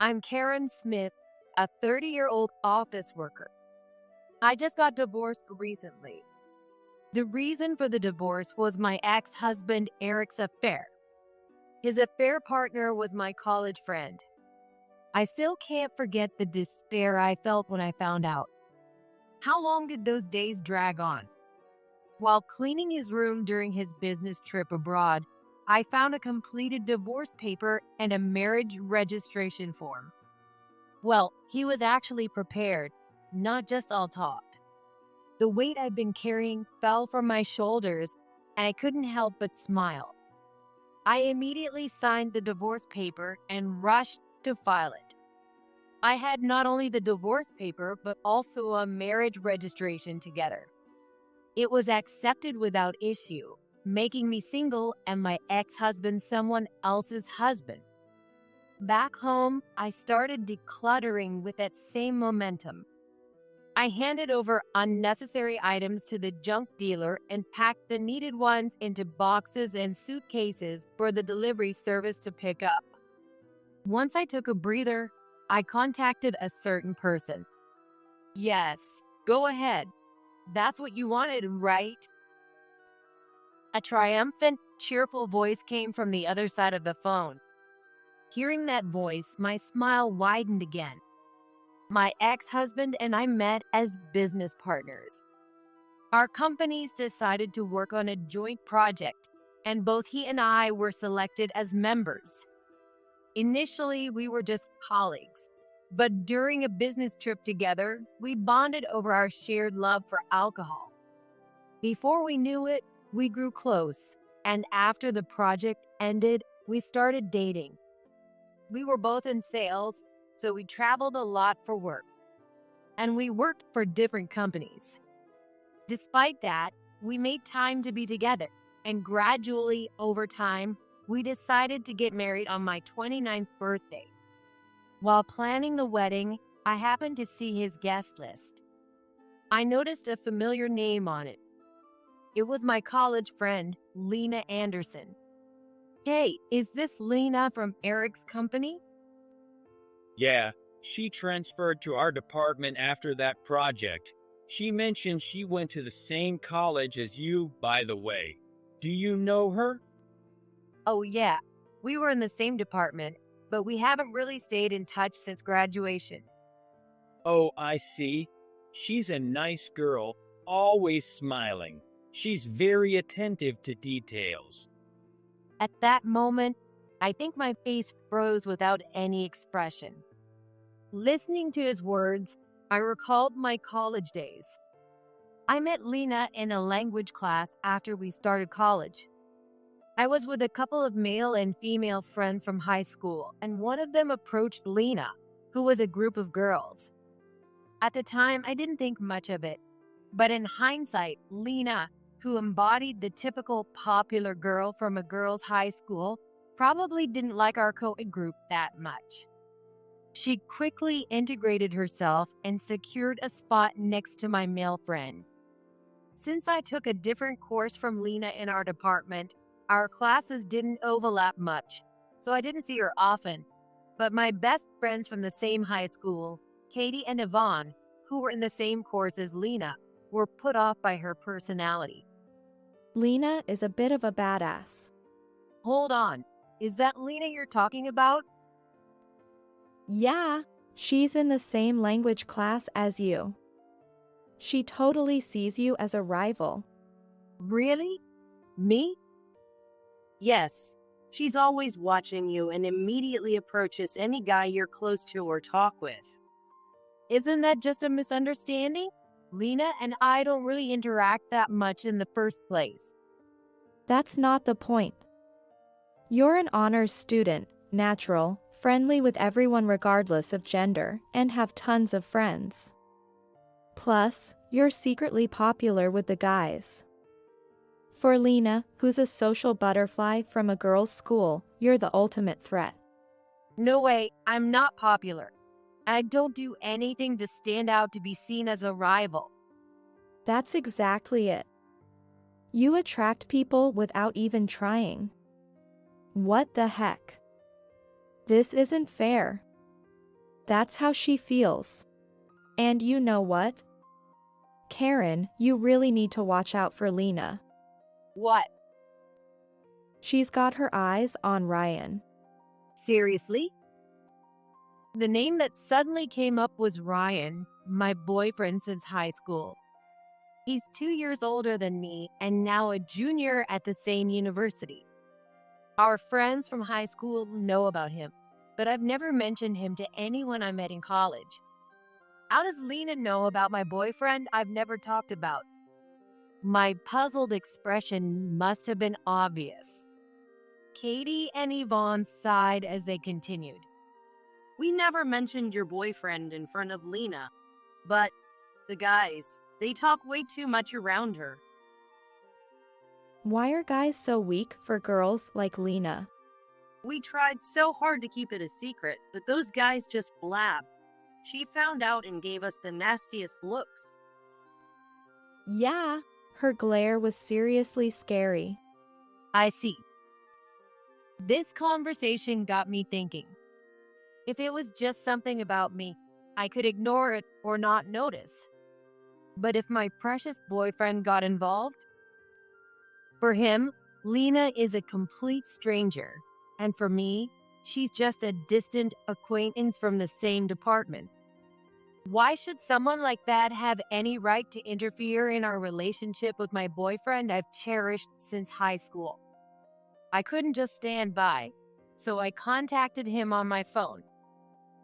I'm Karen Smith, a 30-year-old office worker. I just got divorced recently. The reason for the divorce was my ex-husband Eric's affair. His affair partner was my college friend. I still can't forget the despair I felt when I found out. How long did those days drag on? While cleaning his room during his business trip abroad, I found a completed divorce paper and a marriage registration form. Well, he was actually prepared, not just all talk. The weight I'd been carrying fell from my shoulders, and I couldn't help but smile. I immediately signed the divorce paper and rushed to file it. I had not only the divorce paper, but also a marriage registration together. It was accepted without issue, making me single and my ex-husband someone else's husband. Back home, I started decluttering with that same momentum. I handed over unnecessary items to the junk dealer and packed the needed ones into boxes and suitcases for the delivery service to pick up. Once I took a breather, I contacted a certain person. Yes, go ahead. That's what you wanted, right? A triumphant, cheerful voice came from the other side of the phone. Hearing that voice, my smile widened again. My ex-husband and I met as business partners. Our companies decided to work on a joint project, and both he and I were selected as members. Initially, we were just colleagues, but during a business trip together, we bonded over our shared love for alcohol. Before we knew it, we grew close, and after the project ended, we started dating. We were both in sales, so we traveled a lot for work, and we worked for different companies. Despite that, we made time to be together, and gradually, over time, we decided to get married on my 29th birthday. While planning the wedding, I happened to see his guest list. I noticed a familiar name on it. It was my college friend, Lena Anderson. Hey, is this Lena from Eric's company? Yeah, she transferred to our department after that project. She mentioned she went to the same college as you, by the way. Do you know her? Oh, yeah. We were in the same department, but we haven't really stayed in touch since graduation. Oh, I see. She's a nice girl, always smiling. She's very attentive to details. At that moment, I think my face froze without any expression. Listening to his words, I recalled my college days. I met Lena in a language class after we started college. I was with a couple of male and female friends from high school, and one of them approached Lena, who was a group of girls. At the time, I didn't think much of it, but in hindsight, Lena, who embodied the typical popular girl from a girls' high school, probably didn't like our co-ed group that much. She quickly integrated herself and secured a spot next to my male friend. Since I took a different course from Lena in our department, our classes didn't overlap much, so I didn't see her often. But my best friends from the same high school, Katie and Yvonne, who were in the same course as Lena, were put off by her personality. Lena is a bit of a badass. Hold on, is that Lena you're talking about? Yeah, she's in the same language class as you. She totally sees you as a rival. Really? Me? Yes, she's always watching you and immediately approaches any guy you're close to or talk with. Isn't that just a misunderstanding? Lena and I don't really interact that much in the first place. That's not the point. You're an honors student, natural, friendly with everyone regardless of gender, and have tons of friends. Plus, you're secretly popular with the guys. For Lena, who's a social butterfly from a girls' school, you're the ultimate threat. No way, I'm not popular. I don't do anything to stand out to be seen as a rival. That's exactly it. You attract people without even trying. What the heck? This isn't fair. That's how she feels. And you know what? Karen, you really need to watch out for Lena. What? She's got her eyes on Ryan. Seriously? The name that suddenly came up was Ryan, my boyfriend since high school. He's 2 years older than me and now a junior at the same university. Our friends from high school know about him, but I've never mentioned him to anyone I met in college. How does Lena know about my boyfriend I've never talked about? My puzzled expression must have been obvious. Katie and Yvonne sighed as they continued. We never mentioned your boyfriend in front of Lena, but the guys, they talk way too much around her. Why are guys so weak for girls like Lena? We tried so hard to keep it a secret, but those guys just blab. She found out and gave us the nastiest looks. Yeah. Her glare was seriously scary. I see. This conversation got me thinking. If it was just something about me, I could ignore it or not notice. But if my precious boyfriend got involved? For him, Lena is a complete stranger. And for me, she's just a distant acquaintance from the same department. Why should someone like that have any right to interfere in our relationship with my boyfriend I've cherished since high school? I couldn't just stand by, so I contacted him on my phone.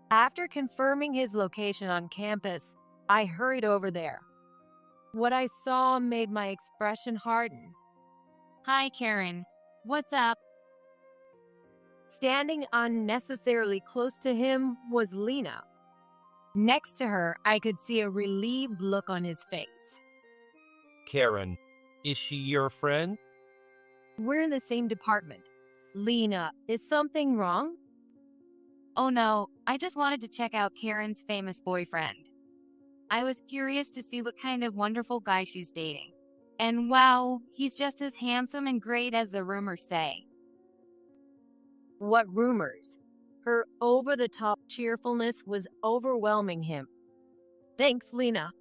After confirming his location on campus, I hurried over there. What I saw made my expression harden. Hi, Karen. What's up? Standing unnecessarily close to him was Lena. Next to her, I could see a relieved look on his face. Karen, is she your friend? We're in the same department. Lena, is something wrong? Oh no, I just wanted to check out Karen's famous boyfriend. I was curious to see what kind of wonderful guy she's dating. And wow, he's just as handsome and great as the rumors say. What rumors? Her over-the-top cheerfulness was overwhelming him. Thanks, Lena.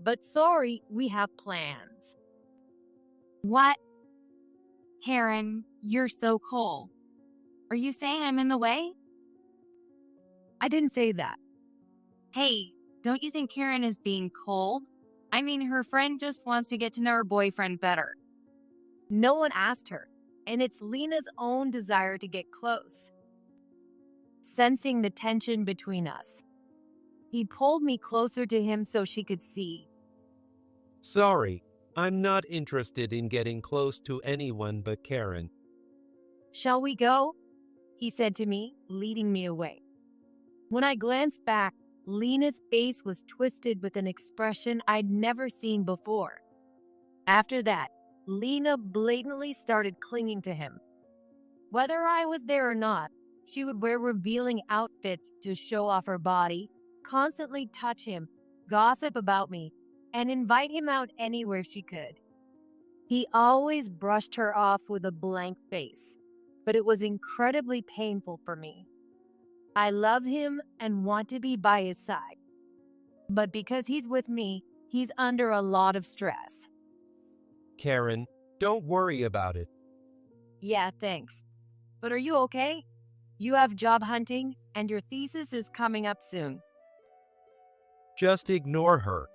But sorry, we have plans. What? Karen, you're so cold. Are you saying I'm in the way? I didn't say that. Hey, don't you think Karen is being cold? I mean, her friend just wants to get to know her boyfriend better. No one asked her, and it's Lena's own desire to get close. Sensing the tension between us, he pulled me closer to him so she could see. Sorry, I'm not interested in getting close to anyone but Karen. Shall we go? He said to me, leading me away. When I glanced back, Lena's face was twisted with an expression I'd never seen before. After that, Lena blatantly started clinging to him. Whether I was there or not, she would wear revealing outfits to show off her body, constantly touch him, gossip about me, and invite him out anywhere she could. He always brushed her off with a blank face, but it was incredibly painful for me. I love him and want to be by his side. But because he's with me, he's under a lot of stress. Karen, don't worry about it. Yeah, thanks. But are you okay? You have job hunting, and your thesis is coming up soon. Just ignore her.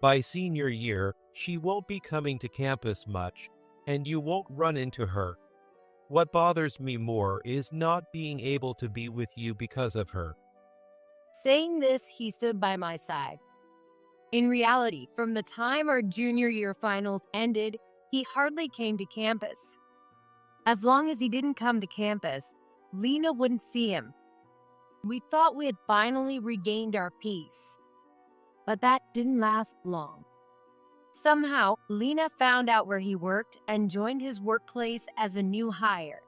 By senior year, she won't be coming to campus much, and you won't run into her. What bothers me more is not being able to be with you because of her. Saying this, he stood by my side. In reality, from the time our junior year finals ended, he hardly came to campus. As long as he didn't come to campus, Lena wouldn't see him. We thought we had finally regained our peace. But that didn't last long. Somehow, Lena found out where he worked and joined his workplace as a new hire.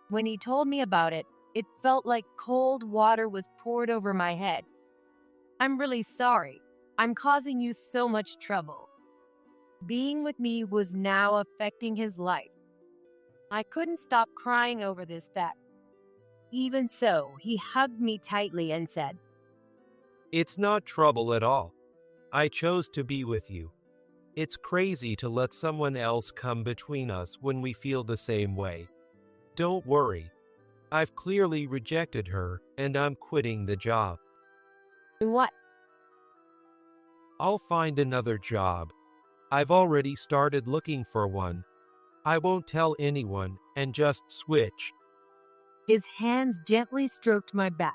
When he told me about it, it felt like cold water was poured over my head. I'm really sorry. I'm causing you so much trouble. Being with me was now affecting his life. I couldn't stop crying over this fact. Even so, he hugged me tightly and said, It's not trouble at all. I chose to be with you. It's crazy to let someone else come between us when we feel the same way. Don't worry. I've clearly rejected her, and I'm quitting the job. What? I'll find another job. I've already started looking for one. I won't tell anyone and just switch. His hands gently stroked my back.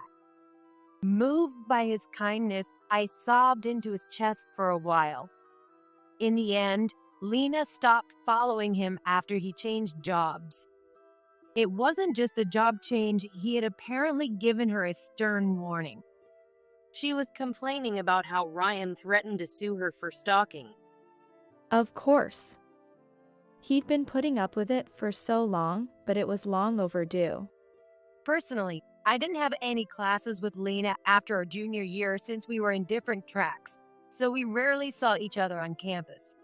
Moved by his kindness, I sobbed into his chest for a while. In the end, Lena stopped following him after he changed jobs. It wasn't just the job change, he had apparently given her a stern warning. She was complaining about how Ryan threatened to sue her for stalking. Of course. He'd been putting up with it for so long, but it was long overdue. Personally, I didn't have any classes with Lena after our junior year since we were in different tracks, so we rarely saw each other on campus.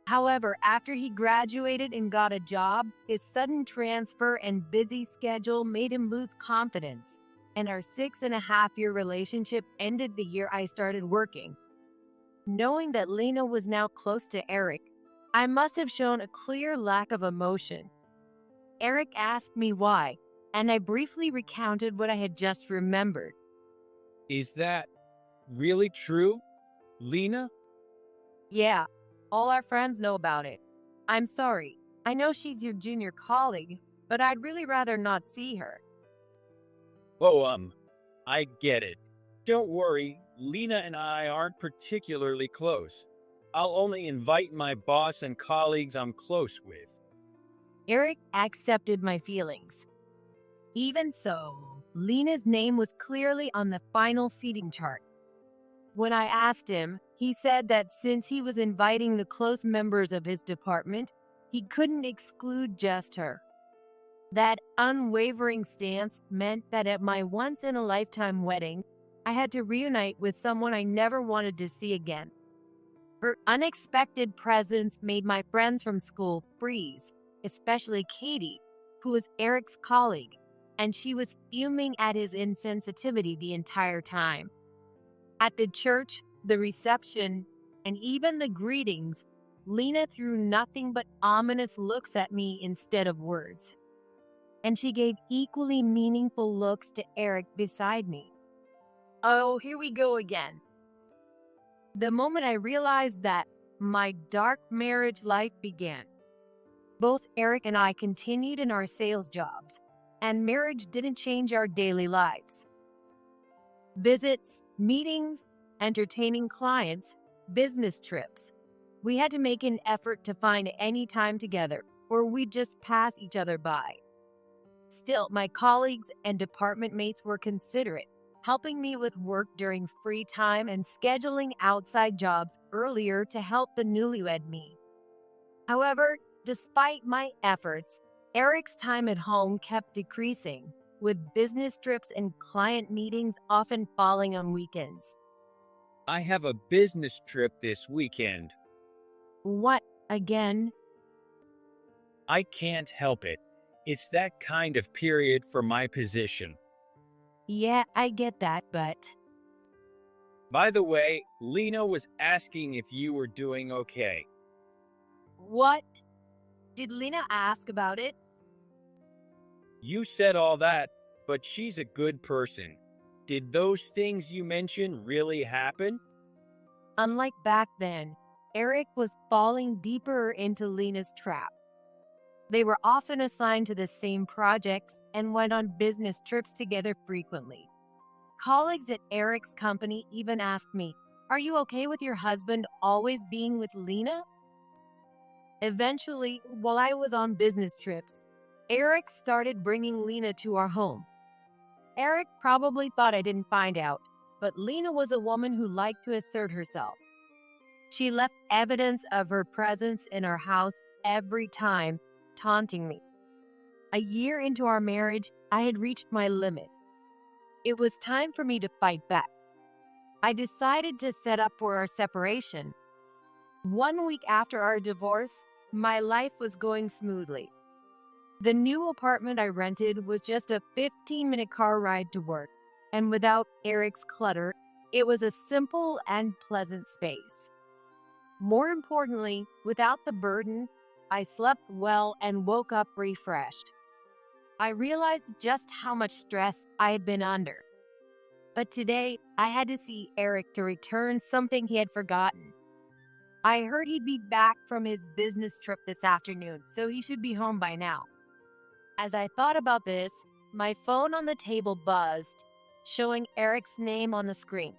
However, after he graduated and got a job, his sudden transfer and busy schedule made him lose confidence, and our 6.5-year relationship ended the year I started working. Knowing that Lena was now close to Eric, I must have shown a clear lack of emotion. Eric asked me why, and I briefly recounted what I had just remembered. Is that really true, Lena? Yeah, all our friends know about it. I'm sorry. I know she's your junior colleague, but I'd really rather not see her. Oh, I get it. Don't worry, Lena and I aren't particularly close. I'll only invite my boss and colleagues I'm close with. Eric accepted my feelings. Even so, Lena's name was clearly on the final seating chart. When I asked him, he said that since he was inviting the close members of his department, he couldn't exclude just her. That unwavering stance meant that at my once-in-a-lifetime wedding, I had to reunite with someone I never wanted to see again. Her unexpected presence made my friends from school freeze, especially Katie, who was Eric's colleague, and she was fuming at his insensitivity the entire time. At the church, the reception, and even the greetings, Lena threw nothing but ominous looks at me instead of words. And she gave equally meaningful looks to Eric beside me. Oh, here we go again. The moment I realized that, my dark marriage life began. Both Eric and I continued in our sales jobs, and marriage didn't change our daily lives. Visits, meetings, entertaining clients, business trips. We had to make an effort to find any time together, or we'd just pass each other by. Still, my colleagues and department mates were considerate, helping me with work during free time and scheduling outside jobs earlier to help the newlywed me. However, despite my efforts, Eric's time at home kept decreasing, with business trips and client meetings often falling on weekends. I have a business trip this weekend. What, again? I can't help it. It's that kind of period for my position. Yeah, I get that, but... By the way, Lena was asking if you were doing okay. What? Did Lena ask about it? You said all that, but she's a good person. Did those things you mentioned really happen? Unlike back then, Eric was falling deeper into Lena's trap. They were often assigned to the same projects and went on business trips together frequently. Colleagues at Eric's company even asked me, "Are you okay with your husband always being with Lena?" Eventually, while I was on business trips, Eric started bringing Lena to our home. Eric probably thought I didn't find out, but Lena was a woman who liked to assert herself. She left evidence of her presence in our house every time, taunting me. A year into our marriage, I had reached my limit. It was time for me to fight back. I decided to set up for our separation. 1 week after our divorce, my life was going smoothly. The new apartment I rented was just a 15-minute car ride to work, and without Eric's clutter, It was a simple and pleasant space. More importantly, without the burden, I slept well and woke up refreshed. I realized just how much stress I had been under. But today, I had to see Eric to return something he had forgotten. I heard he'd be back from his business trip this afternoon, so he should be home by now. As I thought about this, my phone on the table buzzed, showing Eric's name on the screen.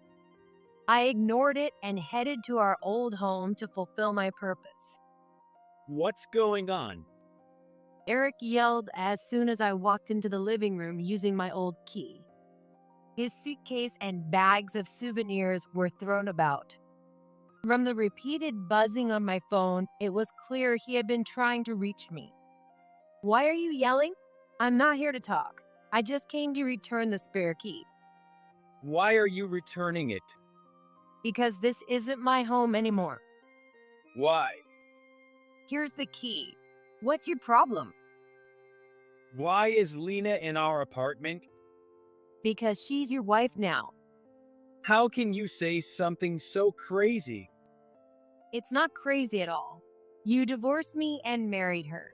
I ignored it and headed to our old home to fulfill my purpose. What's going on? Eric yelled as soon as I walked into the living room using my old key. His suitcase and bags of souvenirs were thrown about. From the repeated buzzing on my phone, it was clear he had been trying to reach me. Why are you yelling? I'm not here to talk. I just came to return the spare key. Why are you returning it? Because this isn't my home anymore. Why? Here's the key. What's your problem? Why is Lena in our apartment? Because she's your wife now. How can you say something so crazy? It's not crazy at all. You divorced me and married her.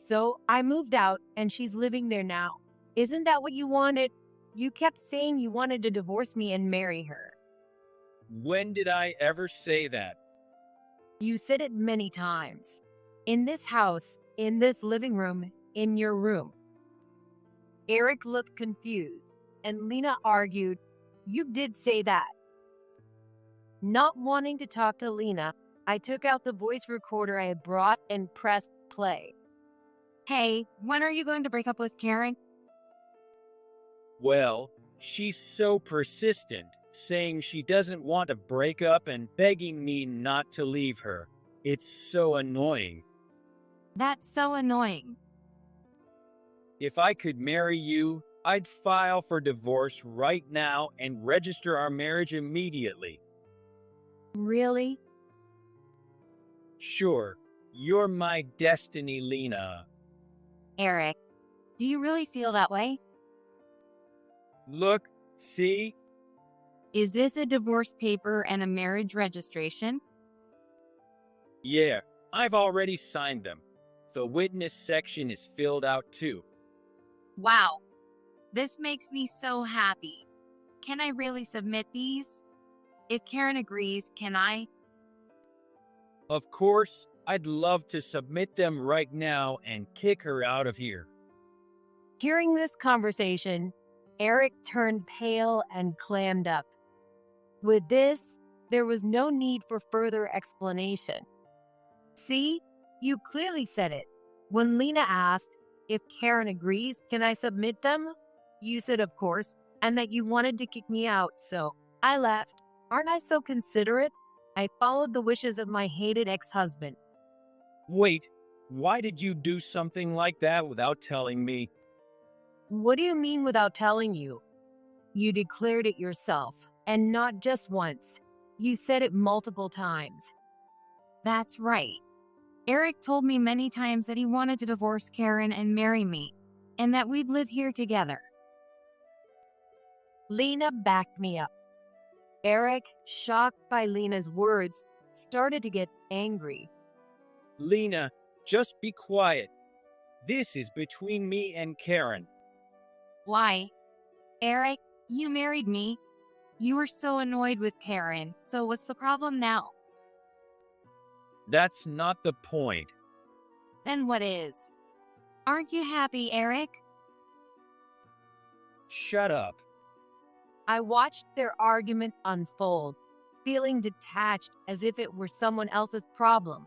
So I moved out and she's living there now. Isn't that what you wanted? You kept saying you wanted to divorce me and marry her. When did I ever say that? You said it many times. In this house, in this living room, in your room. Eric looked confused, and Lena argued, "You did say that." Not wanting to talk to Lena, I took out the voice recorder I had brought and pressed play. Hey, when are you going to break up with Karen? Well, she's so persistent, saying she doesn't want to break up and begging me not to leave her. It's so annoying. That's so annoying. If I could marry you, I'd file for divorce right now and register our marriage immediately. Really? Sure, you're my destiny, Lena. Eric, do you really feel that way? Look, see? Is this a divorce paper and a marriage registration? Yeah, I've already signed them. The witness section is filled out too. Wow, this makes me so happy. Can I really submit these? If Karen agrees, can I? Of course, I'd love to submit them right now and kick her out of here. Hearing this conversation, Eric turned pale and clammed up. With this, there was no need for further explanation. See, you clearly said it. When Lena asked, "If Karen agrees, can I submit them?" You said, of course, and that you wanted to kick me out, so I left. Aren't I so considerate? I followed the wishes of my hated ex-husband. Wait, why did you do something like that without telling me? What do you mean without telling you? You declared it yourself, and not just once. You said it multiple times. That's right. Eric told me many times that he wanted to divorce Karen and marry me, and that we'd live here together. Lena backed me up. Eric, shocked by Lena's words, started to get angry. Lena, just be quiet. This is between me and Karen. Why? Eric, you married me. You were so annoyed with Karen, so what's the problem now? That's not the point. Then what is? Aren't you happy, Eric? Shut up. I watched their argument unfold, feeling detached as if it were someone else's problem.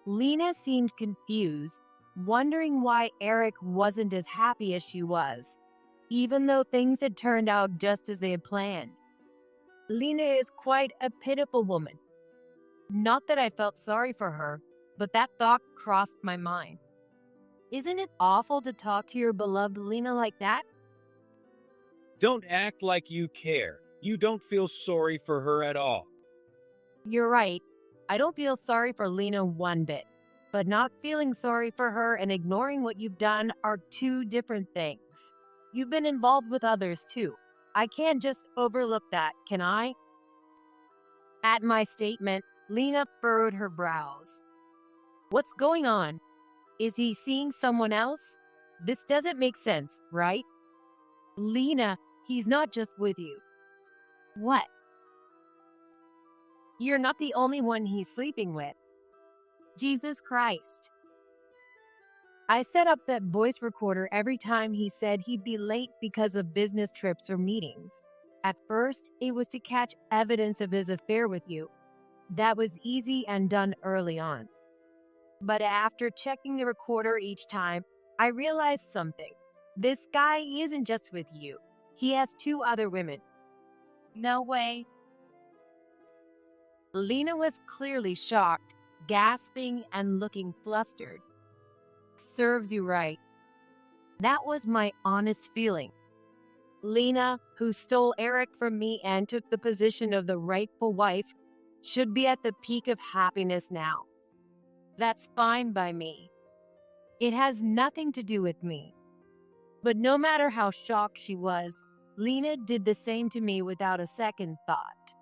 Lena seemed confused, wondering why Eric wasn't as happy as she was, even though things had turned out just as they had planned. Lena is quite a pitiful woman. Not that I felt sorry for her, but that thought crossed my mind. Isn't it awful to talk to your beloved Lena like that? Don't act like you care. You don't feel sorry for her at all. You're right. I don't feel sorry for Lena one bit. But not feeling sorry for her and ignoring what you've done are two different things. You've been involved with others too. I can't just overlook that, can I? At my statement, Lena furrowed her brows. What's going on? Is he seeing someone else? This doesn't make sense, right? Lena, he's not just with you. What? You're not the only one he's sleeping with. Jesus Christ. I set up that voice recorder every time he said he'd be late because of business trips or meetings. At first, it was to catch evidence of his affair with you. That was easy and done early on. But after checking the recorder each time, I realized something. This guy isn't just with you. He has 2 other women. No way. Lena was clearly shocked, gasping and looking flustered. Serves you right. That was my honest feeling. Lena, who stole Eric from me and took the position of the rightful wife, should be at the peak of happiness now. That's fine by me. It has nothing to do with me. But no matter how shocked she was, Lena did the same to me without a second thought.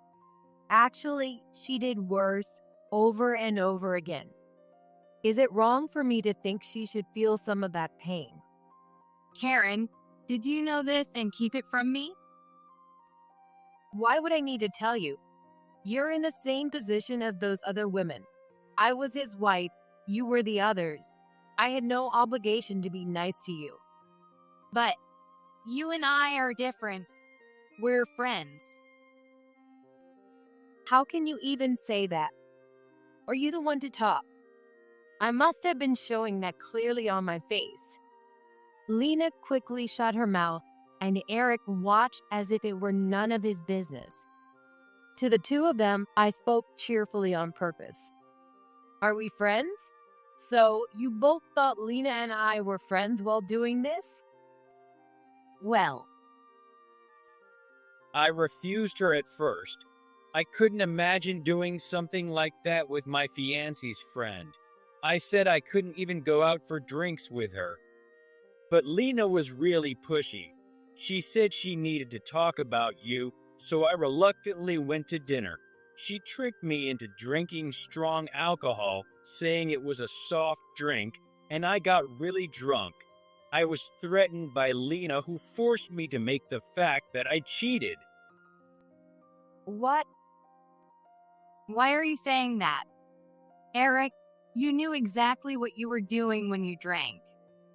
Actually, she did worse over and over again. Is it wrong for me to think she should feel some of that pain? Karen, did you know this and keep it from me? Why would I need to tell you? You're in the same position as those other women. I was his wife, you were the others. I had no obligation to be nice to you. But you and I are different. We're friends. How can you even say that? Are you the one to talk? I must have been showing that clearly on my face. Lena quickly shut her mouth, and Eric watched as if it were none of his business. To the 2 of them, I spoke cheerfully on purpose. Are we friends? So, you both thought Lena and I were friends while doing this? Well, I refused her at first. I couldn't imagine doing something like that with my fiancé's friend. I said I couldn't even go out for drinks with her. But Lena was really pushy. She said she needed to talk about you, so I reluctantly went to dinner. She tricked me into drinking strong alcohol, saying it was a soft drink, and I got really drunk. I was threatened by Lena, who forced me to make the fact that I cheated. What? why are you saying that? Eric, you knew exactly what you were doing when you drank.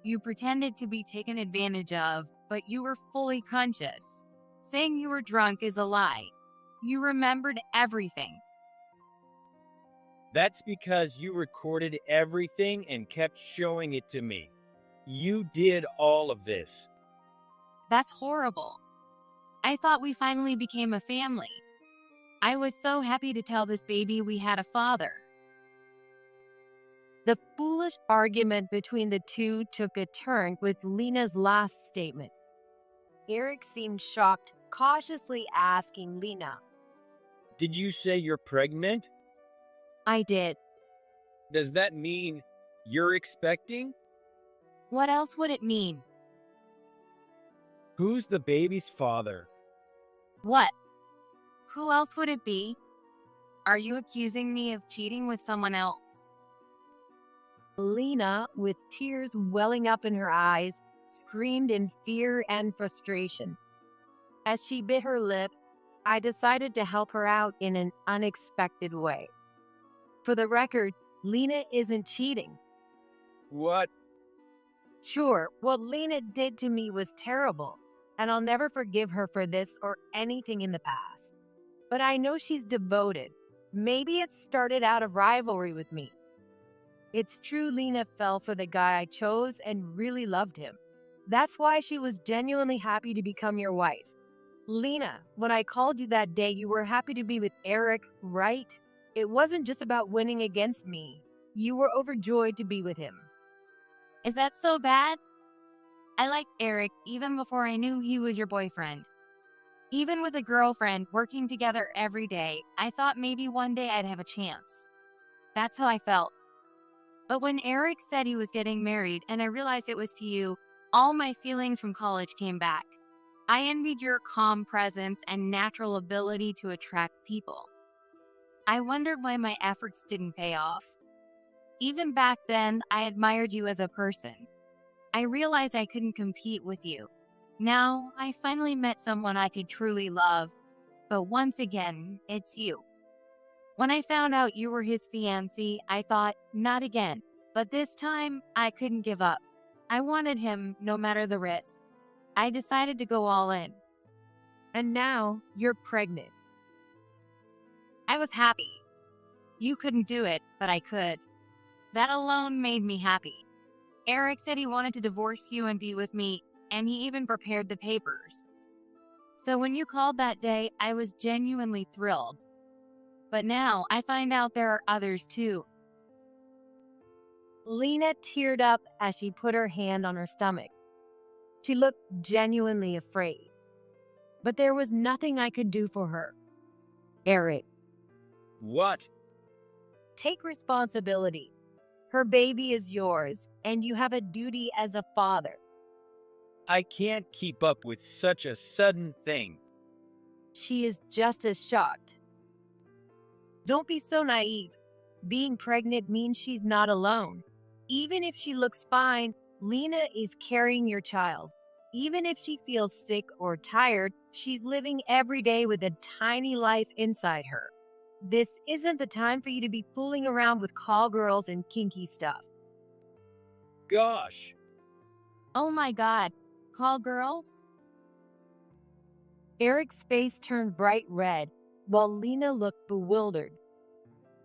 You pretended to be taken advantage of, but you were fully conscious. Saying you were drunk is a lie. You remembered everything. That's because you recorded everything and kept showing it to me. You did all of this. That's horrible. I thought we finally became a family. I was so happy to tell this baby we had a father. The foolish argument between the two took a turn with Lena's last statement. Eric seemed shocked, cautiously asking Lena, Did you say you're pregnant? I did. Does that mean you're expecting? What else would it mean? Who's the baby's father? What? Who else would it be? Are you accusing me of cheating with someone else? Lena, with tears welling up in her eyes, screamed in fear and frustration. As she bit her lip, I decided to help her out in an unexpected way. For the record, Lena isn't cheating. What? Sure, what Lena did to me was terrible, and I'll never forgive her for this or anything in the past. But I know she's devoted. Maybe it started out of rivalry with me. It's true Lena fell for the guy I chose and really loved him. That's why she was genuinely happy to become your wife. Lena, when I called you that day, you were happy to be with Eric, right? It wasn't just about winning against me. You were overjoyed to be with him. Is that so bad? I liked Eric even before I knew he was your boyfriend. Even with a girlfriend working together every day, I thought maybe one day I'd have a chance. That's how I felt. But when Eric said he was getting married and I realized it was to you, all my feelings from college came back. I envied your calm presence and natural ability to attract people. I wondered why my efforts didn't pay off. Even back then, I admired you as a person. I realized I couldn't compete with you. Now, I finally met someone I could truly love. But once again, it's you. When I found out you were his fiancé, I thought, not again. But this time, I couldn't give up. I wanted him no matter the risk. I decided to go all in. And now you're pregnant. I was happy. You couldn't do it, but I could. That alone made me happy. Eric said he wanted to divorce you and be with me, and he even prepared the papers. So when you called that day, I was genuinely thrilled. But now I find out there are others too. Lena teared up as she put her hand on her stomach. She looked genuinely afraid. But there was nothing I could do for her. Eric, What? take responsibility. Her baby is yours, and you have a duty as a father. I can't keep up with such a sudden thing. She is just as shocked. Don't be so naive. Being pregnant means she's not alone. Even if she looks fine, Lena is carrying your child. Even if she feels sick or tired, she's living every day with a tiny life inside her. This isn't the time for you to be fooling around with call girls and kinky stuff. Gosh. Oh my God, call girls? Eric's face turned bright red, while Lena looked bewildered.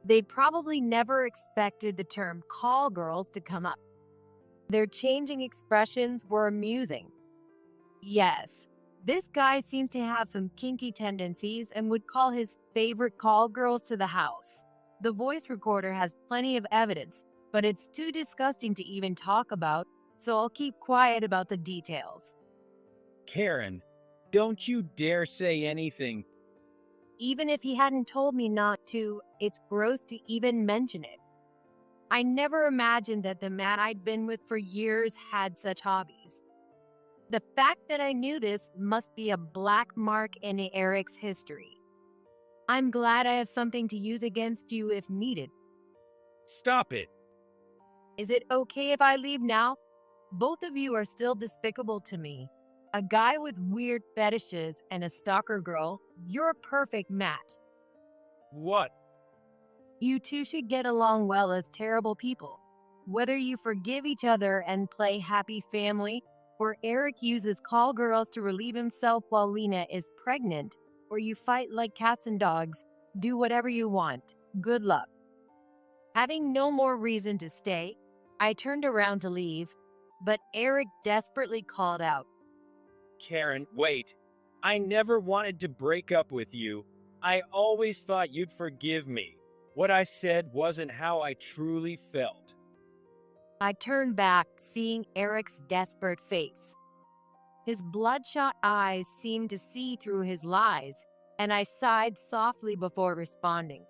They probably never expected the term call girls to come up. Their changing expressions were amusing. Yes, this guy seems to have some kinky tendencies and would call his favorite call girls to the house. The voice recorder has plenty of evidence, but it's too disgusting to even talk about, so I'll keep quiet about the details. Karen, don't you dare say anything. Even if he hadn't told me not to, it's gross to even mention it. I never imagined that the man I'd been with for years had such hobbies. The fact that I knew this must be a black mark in Eric's history. I'm glad I have something to use against you if needed. Stop it. Is it okay if I leave now? Both of you are still despicable to me. A guy with weird fetishes and a stalker girl, you're a perfect match. What? You two should get along well as terrible people. Whether you forgive each other and play happy family, or Eric uses call girls to relieve himself while Lena is pregnant, or you fight like cats and dogs, do whatever you want. Good luck. Having no more reason to stay, I turned around to leave, but Eric desperately called out. Karen, wait. I never wanted to break up with you. I always thought you'd forgive me. What I said wasn't how I truly felt. I turned back, seeing Eric's desperate face. His bloodshot eyes seemed to see through his lies, and I sighed softly before responding.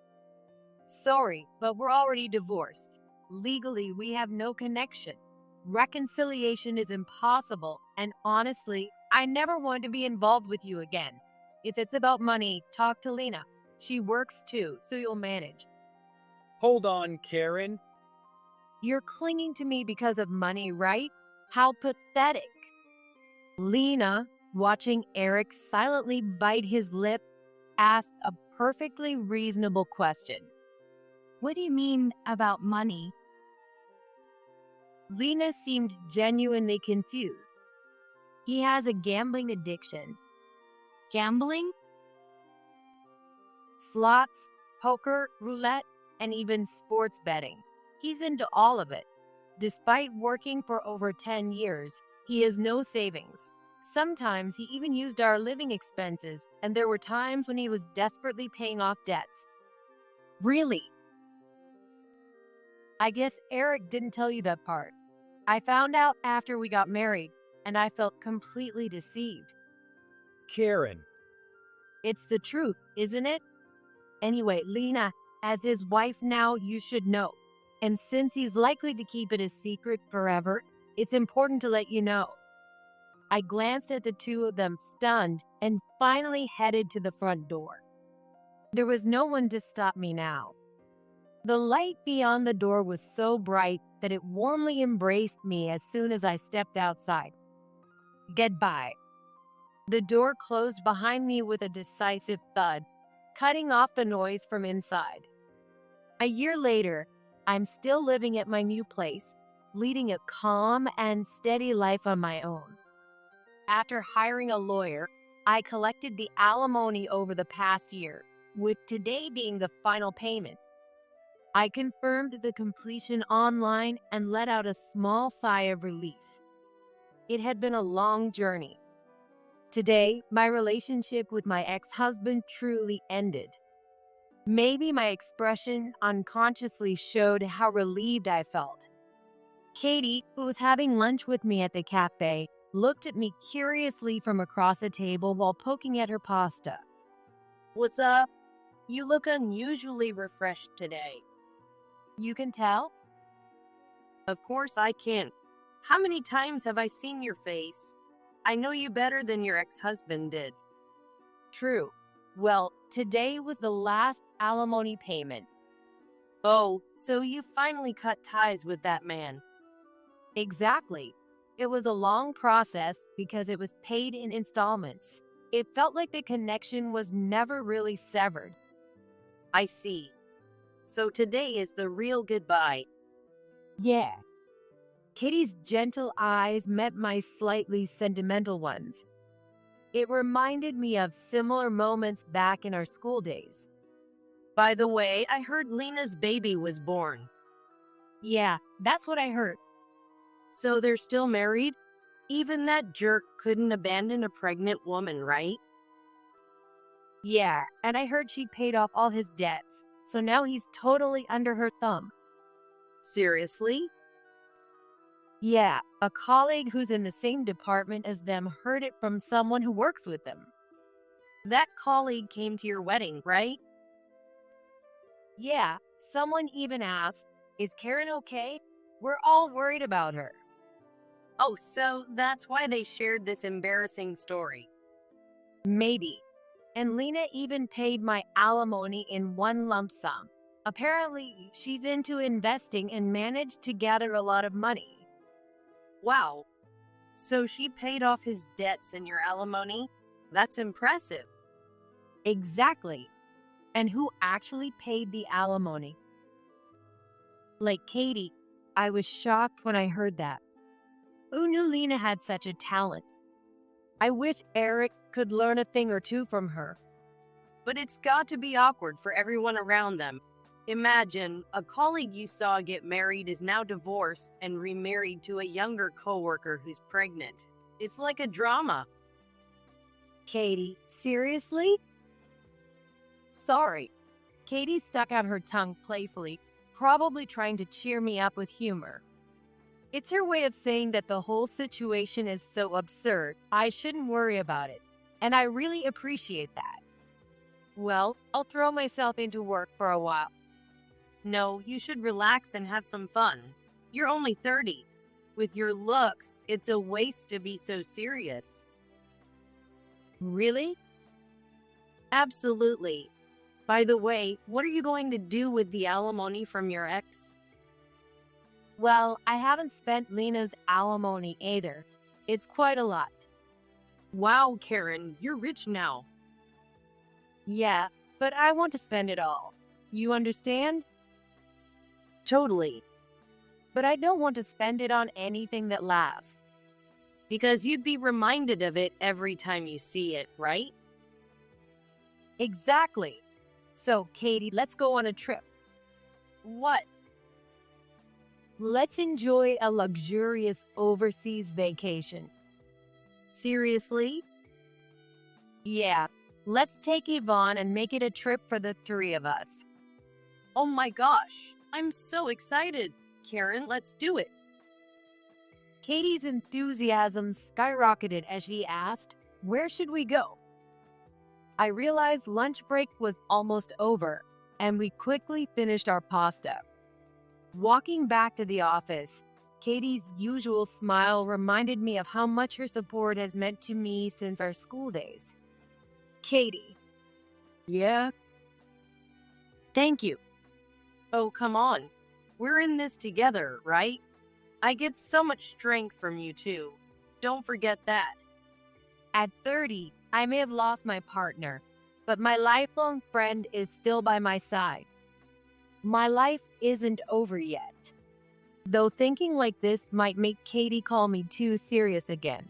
Sorry, but we're already divorced. Legally, we have no connection. Reconciliation is impossible, and honestly, I never want to be involved with you again. If it's about money, talk to Lena. She works too, so you'll manage. Hold on, Karen. You're clinging to me because of money, right? How pathetic. Lena, watching Eric silently bite his lip, asked a perfectly reasonable question. What do you mean about money? Lena seemed genuinely confused. He has a gambling addiction. Gambling? Slots, poker, roulette, and even sports betting. He's into all of it. Despite working for over 10 years, he has no savings. Sometimes he even used our living expenses, and there were times when he was desperately paying off debts. Really? I guess Eric didn't tell you that part. I found out after we got married, and I felt completely deceived. Karen. It's the truth, isn't it? Anyway, Lena, as his wife now, you should know. And since he's likely to keep it a secret forever, it's important to let you know. I glanced at the two of them, stunned, and finally headed to the front door. There was no one to stop me now. The light beyond the door was so bright that it warmly embraced me as soon as I stepped outside. Goodbye. The door closed behind me with a decisive thud, cutting off the noise from inside. A year later, I'm still living at my new place, leading a calm and steady life on my own. After hiring a lawyer, I collected the alimony over the past year, with today being the final payment. I confirmed the completion online and let out a small sigh of relief. It had been a long journey. Today, my relationship with my ex-husband truly ended. Maybe my expression unconsciously showed how relieved I felt. Katie, who was having lunch with me at the cafe, looked at me curiously from across the table while poking at her pasta. What's up? You look unusually refreshed today. You can tell? Of course I can. How many times have I seen your face? I know you better than your ex-husband did. True. Well, today was the last alimony payment. Oh, so you finally cut ties with that man. Exactly. It was a long process because it was paid in installments. It felt like the connection was never really severed. I see. So today is the real goodbye. Yeah. Kitty's gentle eyes met my slightly sentimental ones. It reminded me of similar moments back in our school days. By the way, I heard Lena's baby was born. Yeah, that's what I heard. So they're still married? Even that jerk couldn't abandon a pregnant woman, right? Yeah, and I heard she paid off all his debts, so now he's totally under her thumb. Seriously? Yeah, a colleague who's in the same department as them heard it from someone who works with them. That colleague came to your wedding, right? Yeah, someone even asked, "Is Karen okay? We're all worried about her." Oh, so that's why they shared this embarrassing story. Maybe. And Lena even paid my alimony in one lump sum. Apparently, she's into investing and managed to gather a lot of money. Wow. So she paid off his debts in your alimony? That's impressive. Exactly. And who actually paid the alimony? Like Katie, I was shocked when I heard that. Who knew Lena had such a talent? I wish Eric could learn a thing or two from her. But it's got to be awkward for everyone around them. Imagine a colleague you saw get married is now divorced and remarried to a younger coworker who's pregnant. It's like a drama. Katie, seriously? Sorry. Katie stuck out her tongue playfully, probably trying to cheer me up with humor. It's her way of saying that the whole situation is so absurd, I shouldn't worry about it. And I really appreciate that. Well, I'll throw myself into work for a while. No, you should relax and have some fun. You're only 30. With your looks, it's a waste to be so serious. Really? Absolutely. By the way, what are you going to do with the alimony from your ex? Well, I haven't spent Lena's alimony either. It's quite a lot. Wow, Karen, you're rich now. Yeah, but I want to spend it all. You understand? Totally. But I don't want to spend it on anything that lasts. Because you'd be reminded of it every time you see it, right? Exactly. So, Katie, let's go on a trip. What? Let's enjoy a luxurious overseas vacation. Seriously? Yeah, let's take Yvonne and make it a trip for the three of us. Oh my gosh, I'm so excited. Karen, let's do it. Katie's enthusiasm skyrocketed as she asked, "Where should we go?" I realized lunch break was almost over, and we quickly finished our pasta. Walking back to the office, Katie's usual smile reminded me of how much her support has meant to me since our school days. Katie. Yeah? Thank you. Oh, come on. We're in this together, right? I get so much strength from you too. Don't forget that. At 30, I may have lost my partner, but my lifelong friend is still by my side. My life isn't over yet. Though thinking like this might make Katie call me too serious again.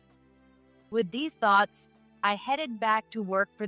With these thoughts, I headed back to work for the